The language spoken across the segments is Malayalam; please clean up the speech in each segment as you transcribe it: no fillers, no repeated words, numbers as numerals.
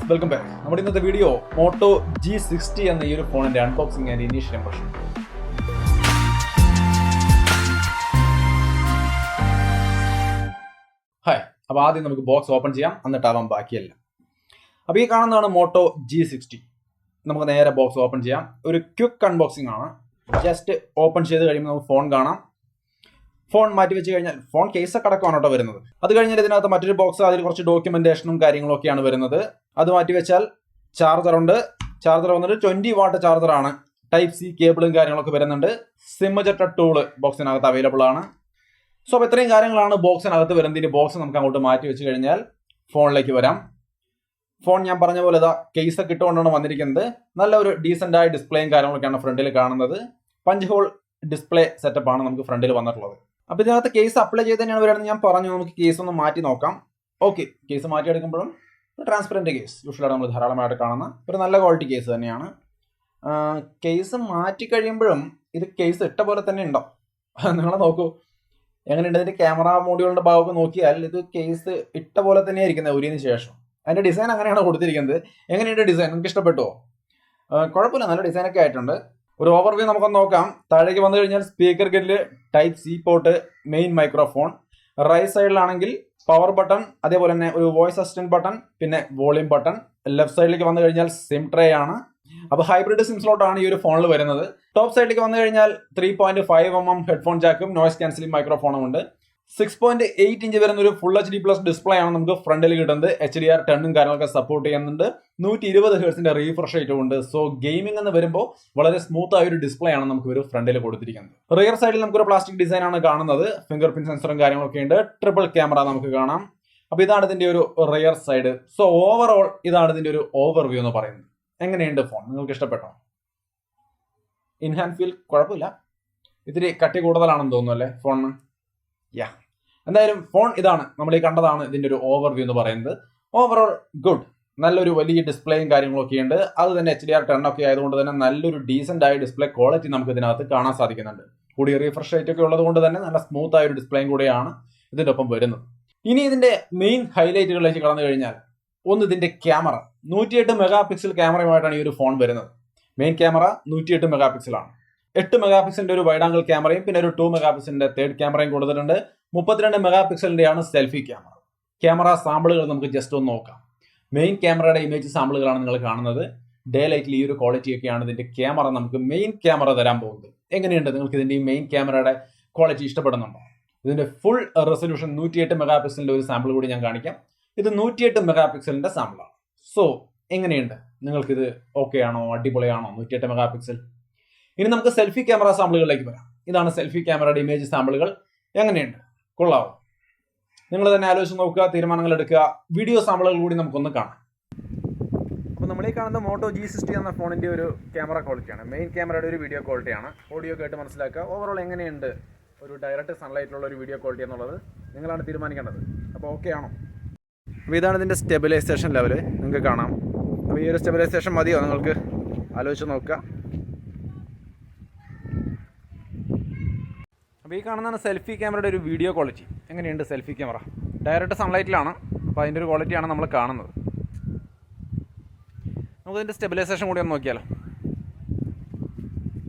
Welcome back. നമ്മുടെ ഇന്നത്തെ വീഡിയോ മോട്ടോ G60 എന്ന ഈ ഒരു ഫോണിന്റെ unboxing and initial impression. Hi, അപ്പോൾ ആദ്യം നമുക്ക് ബോക്സ് ഓപ്പൺ ചെയ്യാം, എന്നിട്ടാവാം ബാക്കിയല്ല. അപ്പോൾ ഈ കാണുന്നതാണ് മോട്ടോ G60. നമുക്ക് നേരെ ബോക്സ് ഓപ്പൺ ചെയ്യാം. ഒരു ക്വിക്ക് അൺബോക്സിംഗ് ആണ്. ജസ്റ്റ് ഓപ്പൺ ചെയ്ത് കഴിയുമ്പോൾ നമുക്ക് ഫോൺ കാണാം. ഫോൺ മാറ്റി വെച്ച് കഴിഞ്ഞാൽ ഫോൺ കേസൊക്കെ അടക്കമാണ് കേട്ടോ വരുന്നത്. അത് കഴിഞ്ഞാൽ ഇതിനകത്ത് മറ്റൊരു ബോക്സ്, അതിൽ കുറച്ച് ഡോക്യുമെന്റേഷനും കാര്യങ്ങളൊക്കെയാണ് വരുന്നത്. അത് മാറ്റി വെച്ചാൽ ചാർജറുണ്ട്. ചാർജർ വന്നിട്ട് 20 വാട്ട് ചാർജറാണ്. ടൈപ്പ് സി കേബിളും കാര്യങ്ങളൊക്കെ വരുന്നുണ്ട്. സിം ജെറ്റർ ടൂള് ബോക്സിനകത്ത് അവൈലബിൾ ആണ്. സോ അപ്പോൾ ഇത്രയും കാര്യങ്ങളാണ് ബോക്സിനകത്ത് വരുന്നത്. ഇനി ബോക്സ് നമുക്ക് അങ്ങോട്ട് മാറ്റി വെച്ച് കഴിഞ്ഞാൽ ഫോണിലേക്ക് വരാം. ഫോൺ ഞാൻ പറഞ്ഞ പോലെ ഇതാ കേസൊക്കെ ഇട്ടുകൊണ്ടാണ് വന്നിരിക്കുന്നത്. നല്ല ഒരു ഡീസൻ്റ് ആയ ഡിസ്പ്ലേയും കാര്യങ്ങളൊക്കെയാണ് ഫ്രണ്ടിൽ കാണുന്നത്. 5 ഹോൾ ഡിസ്പ്ലേ സെറ്റപ്പാണ് നമുക്ക് ഫ്രണ്ടിൽ വന്നിട്ടുള്ളത്. അപ്പോൾ ഇതിനകത്ത് കേസ് അപ്ലൈ ചെയ്ത് തന്നെയാണ് വരുന്നത്. ഞാൻ പറഞ്ഞു നമുക്ക് കേസ് ഒന്ന് മാറ്റി നോക്കാം. ഓക്കെ, കേസ് മാറ്റിയെടുക്കുമ്പോഴും ട്രാൻസ്പെറൻറ്റ് കേസ് യൂഷ്വലായിട്ട് നമ്മൾ ധാരാളമായിട്ട് കാണുന്ന ഒരു നല്ല ക്വാളിറ്റി കേസ് തന്നെയാണ്. കേസ് മാറ്റി കഴിയുമ്പോഴും ഇത് കേസ് ഇട്ട പോലെ തന്നെ ഉണ്ടോ? നിങ്ങൾ നോക്കൂ എങ്ങനെയുണ്ട്. ഇതിൻ്റെ ക്യാമറ മോഡ്യൂളിൻ്റെ ഭാഗമൊക്കെ നോക്കിയാൽ ഇത് കേസ് ഇട്ട പോലെ തന്നെയാണ് ഇരിക്കുന്നത് ഊരിയതിന് ശേഷം. അതിൻ്റെ ഡിസൈൻ അങ്ങനെയാണ് കൊടുത്തിരിക്കുന്നത്. എങ്ങനെയുണ്ട് ഡിസൈൻ? നിങ്ങൾക്ക് ഇഷ്ടപ്പെട്ടോ? കുഴപ്പമില്ല, നല്ല ഡിസൈനൊക്കെ ആയിട്ടുണ്ട്. ഒരു ഓവർവ്യൂ നമുക്കൊന്ന് നോക്കാം. താഴേക്ക് വന്നു കഴിഞ്ഞാൽ സ്പീക്കർ കിറ്റില് type C port, main microphone. Right സൈഡിലാണെങ്കിൽ പവർ ബട്ടൺ, അതേപോലെ തന്നെ ഒരു വോയിസ് അസിസ്റ്റന്റ് ബട്ടൺ, പിന്നെ വോളിയം ബട്ടൺ. ലെഫ്റ്റ് സൈഡിലേക്ക് വന്നു കഴിഞ്ഞാൽ സിം ട്രേ ആണ്. അപ്പോൾ ഹൈബ്രിഡ് സിം സ്ലോട്ട് ആണ് ഈ ഒരു ഫോണിൽ വരുന്നത്. ടോപ്പ് സൈഡിലേക്ക് വന്നു കഴിഞ്ഞാൽ 3.5mm ഹെഡ്ഫോൺ ജാക്കും നോയ്സ് ക്യാൻസലിംഗ് മൈക്രോഫോണും ഉണ്ട്. 6.8 ഇഞ്ച് വരുന്ന ഒരു ഫുൾ HD+ ഡിസ്പ്ലേ ആണ് നമുക്ക് ഫ്രണ്ടിൽ കിട്ടുന്നത്. HDR 10 കാര്യങ്ങളൊക്കെ സപ്പോർട്ട് ചെയ്യുന്നുണ്ട്. 120 ഹെർട്സിന്റെ റീഫ്രഷ് റേറ്റും ഉണ്ട്. സോ ഗെയിമിംഗ് എന്ന് വരുമ്പോൾ വളരെ സ്മൂത്ത് ആയ ഒരു ഡിസ്പ്ലേ ആണ് നമുക്ക് ഒരു ഫ്രണ്ടിൽ കൊടുത്തിരിക്കുന്നത്. റിയർ സൈഡിൽ നമുക്കൊരു പ്ലാസ്റ്റിക് ഡിസൈൻ ആണ് കാണുന്നത്. ഫിംഗർ പ്രിന്റ് സെൻസറും കാര്യങ്ങളൊക്കെ ഉണ്ട്. ട്രിപ്പിൾ ക്യാമറ നമുക്ക് കാണാം. അപ്പൊ ഇതാണ് ഇതിന്റെ ഒരു റിയർ സൈഡ്. സോ ഓവറോൾ ഇതാണ് ഇതിന്റെ ഒരു ഓവർവ്യൂ എന്ന് പറയുന്നത്. എങ്ങനെയുണ്ട് ഫോൺ? നിങ്ങൾക്ക് ഇഷ്ടപ്പെട്ടോ? ഇൻഹാൻഡ് ഫീൽ കുഴപ്പമില്ല, ഇത്തിരി കട്ടി കൂടുതലാണെന്ന് തോന്നുന്നു അല്ലേ ഫോണിന്? യാ, എന്തായാലും ഫോൺ ഇതാണ്, നമ്മൾ ഈ കണ്ടതാണ് ഇതിന്റെ ഒരു ഓവർവ്യൂ എന്ന് പറയുന്നത്. Overall good. നല്ലൊരു വലിയ ഡിസ്പ്ലേയും കാര്യങ്ങളൊക്കെ ഉണ്ട്. അത് തന്നെ HDR 10 ഒക്കെ ആയതുകൊണ്ട് തന്നെ നല്ലൊരു ഡീസന്റ് ആയ ഡിസ്പ്ലേ ക്വാളിറ്റി നമുക്ക് ഇതിനകത്ത് കാണാൻ സാധിക്കുന്നുണ്ട്. കൂടിയ റീഫ്രഷ് റേറ്റ് ഒക്കെ ഉള്ളത് കൊണ്ട് തന്നെ നല്ല സ്മൂത്ത് ആയ ഒരു ഡിസ്പ്ലേയും കൂടെയാണ് ഇതിന്റെ ഒപ്പം വരുന്നത്. ഇനി ഇതിന്റെ മെയിൻ ഹൈലൈറ്റുകളിലേക്ക് കടന്നു കഴിഞ്ഞാൽ ഒന്ന് ഇതിന്റെ ക്യാമറ. 108 മെഗാ പിക്സൽ ക്യാമറയുമായിട്ടാണ് ഈ ഒരു ഫോൺ വരുന്നത്. മെയിൻ ക്യാമറ 108 മെഗാ പിക്സലാണ്. 8 മെഗാ പിക്സലിന്റെ ഒരു വൈഡ് ആംഗിൾ ക്യാമറയും പിന്നെ ഒരു 2 മെഗാ പിക്സലിന്റെ തേർഡ് ക്യാമറയും കൊടുത്തിട്ടുണ്ട്. 32 മെഗാ പിക്സലിന്റെയാണ് സെൽഫി ക്യാമറ. ക്യാമറ സാമ്പിളുകൾ നമുക്ക് ജസ്റ്റ് ഒന്ന് നോക്കാം. മെയിൻ ക്യാമറയുടെ ഇമേജ് സാമ്പിളുകളാണ് നിങ്ങൾ കാണുന്നത്. ഡേ ലൈറ്റിൽ ഈ ഒരു ക്വാളിറ്റി ഒക്കെയാണ് ഇതിന്റെ ക്യാമറ നമുക്ക് മെയിൻ ക്യാമറ തരാൻ പോകുന്നത്. എങ്ങനെയുണ്ട്? നിങ്ങൾക്ക് ഇതിന്റെ ഈ മെയിൻ ക്യാമറയുടെ ക്വാളിറ്റി ഇഷ്ടപ്പെടുന്നുണ്ടോ? ഇതിന്റെ ഫുൾ റെസൊല്യൂഷൻ 108 മെഗാ പിക്സലിന്റെ ഒരു സാമ്പിൾ കൂടി ഞാൻ കാണിക്കാം. ഇത് 108 മെഗാ പിക്സലിന്റെ സാമ്പിളാണ്. സോ എങ്ങനെയുണ്ട്? നിങ്ങൾക്കിത് ഓക്കെ ആണോ? അടിപൊളിയാണോ 108 മെഗാ പിക്സൽ? ഇനി നമുക്ക് സെൽഫി ക്യാമറ സാമ്പിളുകളിലേക്ക് വരാം. ഇതാണ് സെൽഫി ക്യാമറയുടെ ഇമേജ് സാമ്പിളുകൾ. എങ്ങനെയുണ്ട്? കൊള്ളാവോ? നിങ്ങൾ തന്നെ ആലോചിച്ച് നോക്കുക, തീരുമാനങ്ങൾ എടുക്കുക. വീഡിയോ സാമ്പിളുകൾ കൂടി നമുക്കൊന്ന് കാണാം. അപ്പോൾ നമ്മൾ ഈ കാണുന്ന മോട്ടോ G60 എന്ന ഫോണിൻ്റെ ഒരു ക്യാമറ ക്വാളിറ്റിയാണ്. മെയിൻ ക്യാമറയുടെ ഒരു വീഡിയോ ക്വാളിറ്റിയാണ്. ഓഡിയോ കേട്ട് മനസ്സിലാക്കുക. ഓവറോൾ എങ്ങനെയുണ്ട് ഒരു ഡയറക്റ്റ് സൺലൈറ്റിലുള്ള ഒരു വീഡിയോ ക്വാളിറ്റി എന്നുള്ളത് നിങ്ങളാണ് തീരുമാനിക്കേണ്ടത്. അപ്പോൾ ഓക്കെ ആണോ? അപ്പോൾ ഇതാണ് ഇതിൻ്റെ സ്റ്റെബിലൈസേഷൻ ലെവൽ, നിങ്ങൾക്ക് കാണാം. അപ്പോൾ ഈ ഒരു സ്റ്റെബിലൈസേഷൻ മതിയോ? നിങ്ങൾക്ക് ആലോചിച്ച് നോക്കുക. അപ്പോൾ ഈ കാണുന്നതാണ് സെൽഫി ക്യാമറയുടെ ഒരു വീഡിയോ ക്വാളിറ്റി. എങ്ങനെയുണ്ട് സെൽഫി ക്യാമറ? ഡയറക്റ്റ് സൺലൈറ്റിലാണ്, അപ്പോൾ അതിൻ്റെ ഒരു ക്വാളിറ്റിയാണ് നമ്മൾ കാണുന്നത്. നമുക്കിതിൻ്റെ സ്റ്റെബിലൈസേഷൻ കൂടി ഒന്ന് നോക്കിയാലോ.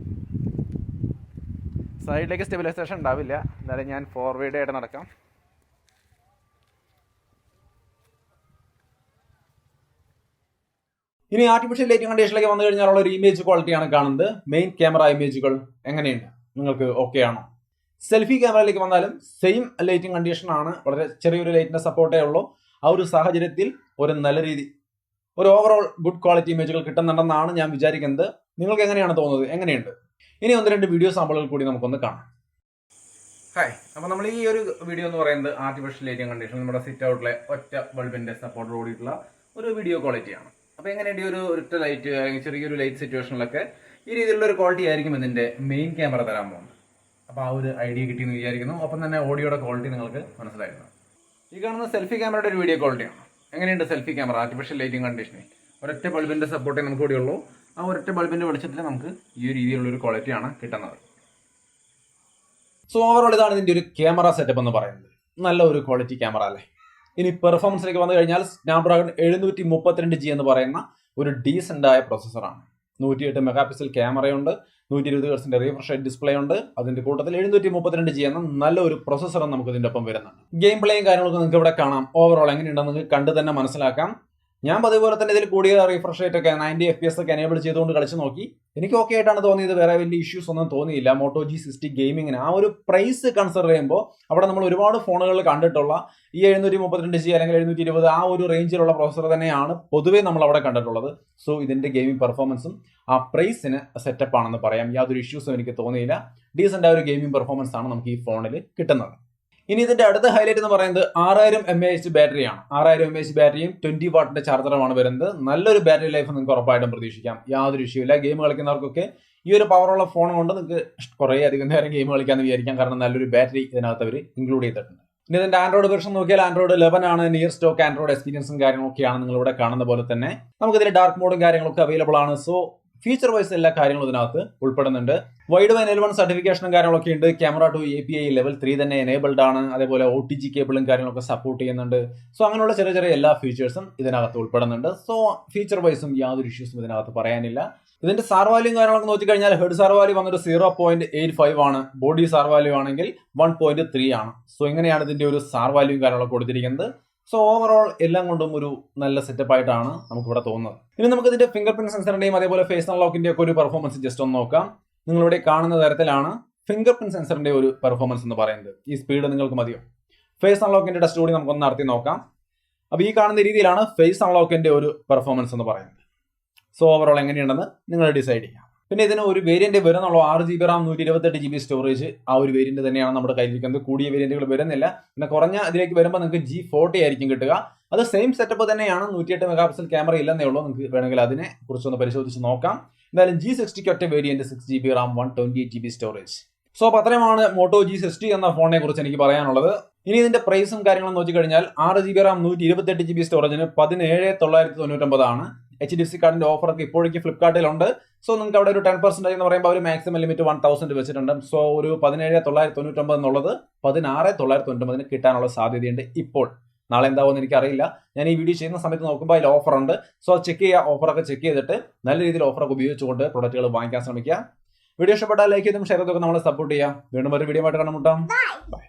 സൈഡിലേക്ക് സ്റ്റെബിലൈസേഷൻ ഉണ്ടാവില്ല, എന്നാലും ഞാൻ ഫോർവേഡ് ആയിട്ട് നടക്കാം. ഇനി ആർട്ടിഫിഷ്യൽ ലൈറ്റിംഗ് കണ്ടീഷനിലേക്ക് വന്നു കഴിഞ്ഞാലുള്ള ഒരു ഇമേജ് ക്വാളിറ്റിയാണ് കാണുന്നത്. മെയിൻ ക്യാമറ ഇമേജുകൾ എങ്ങനെയുണ്ട്? നിങ്ങൾക്ക് ഓക്കെ ആണോ? സെൽഫി ക്യാമറയിലേക്ക് വന്നാലും സെയിം ലൈറ്റിംഗ് കണ്ടീഷൻ ആണ്. വളരെ ചെറിയൊരു ലൈറ്റിന്റെ സപ്പോർട്ടേ ഉള്ളൂ. ആ ഒരു സാഹചര്യത്തിൽ ഒരു നല്ല രീതി ഒരു ഓവറോൾ ഗുഡ് ക്വാളിറ്റി ഇമേജുകൾ കിട്ടുന്നുണ്ടെന്നാണ് ഞാൻ വിചാരിക്കുന്നത്. നിങ്ങൾക്ക് എങ്ങനെയാണ് തോന്നുന്നത്? എങ്ങനെയുണ്ട്? ഇനി 1-2 വീഡിയോ സാമ്പിളുകൾ കൂടി നമുക്കൊന്ന് കാണാം. ഹായ്, അപ്പോൾ നമ്മൾ ഈ ഒരു വീഡിയോ എന്ന് പറയുന്നത് ആർട്ടിഫിഷ്യൽ ലൈറ്റിംഗ് കണ്ടീഷൻ നമ്മുടെ സിറ്റ് ഔട്ടിലെ ഒറ്റ ബൾബിന്റെ സപ്പോർട്ട് കൂടിയിട്ടുള്ള ഒരു വീഡിയോ ക്വാളിറ്റിയാണ്. അപ്പോൾ എങ്ങനെയുണ്ട് ഒരു ഒറ്റ ലൈറ്റ് അല്ലെങ്കിൽ ചെറിയൊരു ലൈറ്റ് സിറ്റുവേഷനിലൊക്കെ ഈ രീതിയിലുള്ള ഒരു ക്വാളിറ്റി ആയിരിക്കും ഇതിന്റെ മെയിൻ ക്യാമറ തരാൻ പോകുന്നത്. അപ്പോൾ ആ ഒരു ഐഡിയ കിട്ടിയെന്ന് വിചാരിക്കുന്നു. ഒപ്പം തന്നെ ഓഡിയോയുടെ ക്വാളിറ്റി നിങ്ങൾക്ക് മനസ്സിലായിരുന്നു. ഈ കാണുന്ന സെൽഫി ക്യാമറയുടെ ഒരു വീഡിയോ ക്വാളിറ്റിയാണ്. എങ്ങനെയുണ്ട് സെൽഫി ക്യാമറ ആർട്ടിഫിഷ്യൽ ലൈറ്റിംഗ് കണ്ടീഷനിൽ? ഒരൊറ്റ ബൾബിന്റെ സപ്പോർട്ടേ നമുക്ക് കൂടി ഉള്ളൂ. ആ ഒരൊറ്റ ബൾബിന്റെ വെളിച്ചത്തിൽ നമുക്ക് ഈ ഒരു രീതിയിലുള്ളൊരു ക്വാളിറ്റിയാണ് കിട്ടുന്നത്. സോ ഓവറോൾ ഇതാണ് ഇതിന്റെ ഒരു ക്യാമറ സെറ്റപ്പ് എന്ന് പറയുന്നത്. നല്ല ഒരു ക്വാളിറ്റി ക്യാമറ അല്ലേ? ഇനി പെർഫോമൻസിലേക്ക് വന്നു കഴിഞ്ഞാൽ സ്നാപ്ഡ്രാഗൺ 732G എന്ന് പറയുന്ന ഒരു ഡീസന്റ് ആയ പ്രൊസസ്സറാണ്. 108 മെഗാ പിക്സൽ ക്യാമറയുണ്ട്, 120 ഹെർട്സിന്റെ റീഫ്രഷ് റേറ്റ് ഡിസ്പ്ലേ ഉണ്ട്. അതിന്റെ കൂട്ടത്തിൽ 732G എന്ന നല്ലൊരു പ്രൊസസ്സറും നമുക്ക് ഇതിന്റെ ഒപ്പം വരുന്നുണ്ട്. ഗെയിം പ്ലേയും കാര്യങ്ങളൊക്കെ നിങ്ങൾക്ക് ഇവിടെ കാണാം. ഓവറോൾ എങ്ങനെയുണ്ടെന്ന് നിങ്ങൾക്ക് കണ്ട് തന്നെ മനസ്സിലാക്കാം. ഞാൻ അതുപോലെ തന്നെ ഇതിൽ കൂടിയ റീഫ്രഷ് റേറ്റ് ഒക്കെ 90 FPS ഒക്കെ എനേബിൾ ചെയ്തുകൊണ്ട് കളിച്ച് നോക്കി. എനിക്ക് ഓക്കെ ആയിട്ടാണ് തോന്നിയത്. വേറെ വലിയ ഇഷ്യൂസ് ഒന്നും തോന്നിയില്ല. മോട്ടോ G60 ഗെയിമിങ്ങിന് ആ ഒരു പ്രൈസ് കൺസിഡർ ചെയ്യുമ്പോൾ അവിടെ നമ്മൾ ഒരുപാട് ഫോണുകളിൽ കണ്ടിട്ടുള്ള ഈ 732G അല്ലെങ്കിൽ 720 ആ ഒരു റേഞ്ചിലുള്ള പ്രോസസർ തന്നെയാണ് പൊതുവേ നമ്മൾ അവിടെ കണ്ടിട്ടുള്ളത്. സോ ഇതിന്റെ ഗെയിമിംഗ് പെർഫോമൻസും ആ പ്രൈസിന് സെറ്റപ്പ് ആണെന്ന് പറയാം. യാതൊരു ഇഷ്യൂസും എനിക്ക് തോന്നിയില്ല. ഡീസന്റ് ആയ ഒരു ഗെയിമിംഗ് പെർഫോമൻസ് ആണ് നമുക്ക് ഈ ഫോണിൽ കിട്ടുന്നത്. ഇനി ഇതിന്റെ അടുത്ത ഹൈലൈറ്റ് എന്ന് പറയുന്നത് 6000 mAh ബാറ്ററിയാണ്. 6000 mAh ബാറ്ററിയും 20 വാട്ടിന്റെ ചാർജറുമാണ് വരുന്നത്. നല്ലൊരു ബാറ്ററി ലൈഫ് നിങ്ങൾക്ക് ഉറപ്പായിട്ടും പ്രതീക്ഷിക്കാം. യാതൊരു ഇഷ്യൂ ഇല്ല. ഗെയിം കളിക്കുന്നവർക്കൊക്കെ ഈ ഒരു പവറുള്ള ഫോൺ കൊണ്ട് നിങ്ങൾക്ക് കുറേ അധികം നേരം ഗെയിം കളിക്കാമെന്ന് വിചാരിക്കാം. കാരണം നല്ലൊരു ബാറ്ററി ഇതിനകത്ത് അവർ ഇൻക്ലൂഡ് ചെയ്തിട്ടുണ്ട്. ഇനി ഇതിന്റെ ആൻഡ്രോയിഡ് വെർഷൻ നോക്കിയാൽ ആൻഡ്രോയിഡ് 11 ആണ്. നിയർ സ്റ്റോക്ക് ആൻഡ്രോയിഡ് എക്സ്പീരിയൻസും കാര്യങ്ങളൊക്കെയാണ് നിങ്ങൾ ഇവിടെ കാണുന്ന പോലെ തന്നെ. നമുക്ക് ഇതിൽ ഡാർക്ക് മോഡും കാര്യങ്ങളൊക്കെ അവൈലബിൾ ആണ്. സോ ഫീച്ചർ വൈസ് എല്ലാ കാര്യങ്ങളും ഇതിനകത്ത് ഉൾപ്പെടുന്നുണ്ട്. വൈഡ് വൈൻ L1 സർട്ടിഫിക്കേഷനും കാര്യങ്ങളൊക്കെ ഉണ്ട്. ക്യാമറ ടു API ലെവൽ 3 തന്നെ എനേബിൾഡ് ആണ്. അതേപോലെ OTG കേബിളും കാര്യങ്ങളൊക്കെ സപ്പോർട്ട് ചെയ്യുന്നുണ്ട്. സോ അങ്ങനെയുള്ള ചെറിയ ചെറിയ എല്ലാ ഫീച്ചേഴ്സും ഇതിനകത്ത് ഉൾപ്പെടുന്നുണ്ട്. സോ ഫീച്ചർ വൈസും യാതൊരു ഇഷ്യൂസും ഇതിനകത്ത് പറയാനില്ല. ഇതിന്റെ സാർ വാല്യൂ കാര്യങ്ങളൊക്കെ നോക്കിക്കഴിഞ്ഞാൽ ഹെഡ് സാർ വാല്യൂ വന്നിട്ട് 0.85 ആണ്. ബോഡി സാർ വാല്യൂ ആണെങ്കിൽ 1.3 ആണ്. സോ ഇങ്ങനെയാണ് ഇതിന്റെ ഒരു സാർ വാല്യൂ കാര്യങ്ങളൊക്കെ കൊടുത്തിരിക്കുന്നത്. സോ ഓവറോൾ എല്ലാം കൊണ്ടും ഒരു നല്ല സെറ്റപ്പ് ആയിട്ടാണ് നമുക്ക് ഇവിടെ തോന്നുന്നത്. ഇനി നമുക്ക് ഇതിന്റെ ഫിംഗർ പ്രിന്റ് സെൻസറിന്റെയും അതേപോലെ ഫേസ് അൺലോക്കിന്റെ ഒക്കെ ഒരു പെർഫോമൻസ് ജസ്റ്റ് ഒന്ന് നോക്കാം. നിങ്ങളിവിടെ കാണുന്ന തരത്തിലാണ് ഫിംഗർ പ്രിന്റ് സെൻസറിന്റെ ഒരു പെർഫോമൻസ് എന്ന് പറയുന്നത്. ഈ സ്പീഡ് നിങ്ങൾക്ക് മതിയോ? ഫേസ് അൺലോക്കിന്റെ ടെസ്റ്റ് കൂടി നമുക്കൊന്ന് നടത്തി നോക്കാം. അപ്പൊ ഈ കാണുന്ന രീതിയിലാണ് ഫേസ് അൺലോക്കിന്റെ ഒരു പെർഫോമൻസ് എന്ന് പറയുന്നത്. സോ ഓവറോൾ എങ്ങനെയുണ്ടെന്ന് നിങ്ങൾ ഡിസൈഡ് ചെയ്യാം. പിന്നെ ഇതിന് ഒരു വേരിയന്റ് വരുന്നുള്ളൂ. 6GB RAM 128GB storage. ആ ഒരു വേരിയന്റ് തന്നെയാണ് നമ്മുടെ കയ്യിലിരിക്കുന്നത്. കൂടിയ വേരിയന്റുകൾ വരുന്നില്ല. പിന്നെ കുറഞ്ഞ ഇതിലേക്ക് വരുമ്പോൾ നിങ്ങൾക്ക് G40 ആയിരിക്കും കിട്ടുക. അത് സെയിം സെറ്റപ്പ് തന്നെയാണ്. 108 മെഗാ പിക്സൽ ക്യാമറ ഇല്ലെന്നേ ഉള്ളൂ. നിങ്ങൾക്ക് വേണമെങ്കിൽ അതിനെ കുറിച്ചൊന്ന് പരിശോധിച്ച് നോക്കാം. എന്തായാലും G60 ഒറ്റ variant 6GB RAM 128GB storage. So അപ്പോൾ അത്രയുമാണ് മോട്ടോ G60 എന്ന ഫോണിനെ കുറിച്ച് എനിക്ക് പറയാനുള്ളത്. ഇനി ഇതിന്റെ പ്രൈസും കാര്യങ്ങളും നോക്കിക്കഴിഞ്ഞാൽ 6GB RAM 128GB സ്റ്റോറേജിന് 17,999 ആണ്. HDFC കാർഡിന്റെ ഓഫർ ഒക്കെ ഇപ്പോഴേക്ക് ഫ്ലിപ്കാർട്ടിലുണ്ട്. സോ നിങ്ങൾക്ക് അവിടെ ഒരു 10% എന്ന് പറയുമ്പോൾ ഒരു മാക്സിമം ലിമിറ്റ് 1000 വെച്ചിട്ടുണ്ട്. സോ ഒരു 17,999 എന്നുള്ളത് 16,999 കിട്ടാനുള്ള സാധ്യതയുണ്ട് ഇപ്പോൾ. നാളെ എന്താവുമെന്ന് എനിക്കറിയില്ല. ഞാൻ ഈ വീഡിയോ ചെയ്യുന്ന സമയത്ത് നോക്കുമ്പോൾ അതിൽ ഓഫർ ഉണ്ട്. സോ ചെക്ക് ചെയ്യുക. ഓഫറൊക്കെ ചെക്ക് ചെയ്തിട്ട് നല്ല രീതിയിൽ ഓഫറൊക്കെ ഉപയോഗിച്ചുകൊണ്ട് പ്രൊഡക്റ്റുകൾ വാങ്ങിക്കാൻ ശ്രമിക്കുക. വീഡിയോ ഇഷ്ടപ്പെട്ടാൽ ലൈക്ക് ചെയ്തും ഷെയർ ചെയ്തൊക്കെ നമ്മളെ സപ്പോർട്ട് ചെയ്യാം. വീണ്ടും ഒരു വീഡിയോ ആയിട്ട് കണ്ടുമുട്ടാം. ബൈ.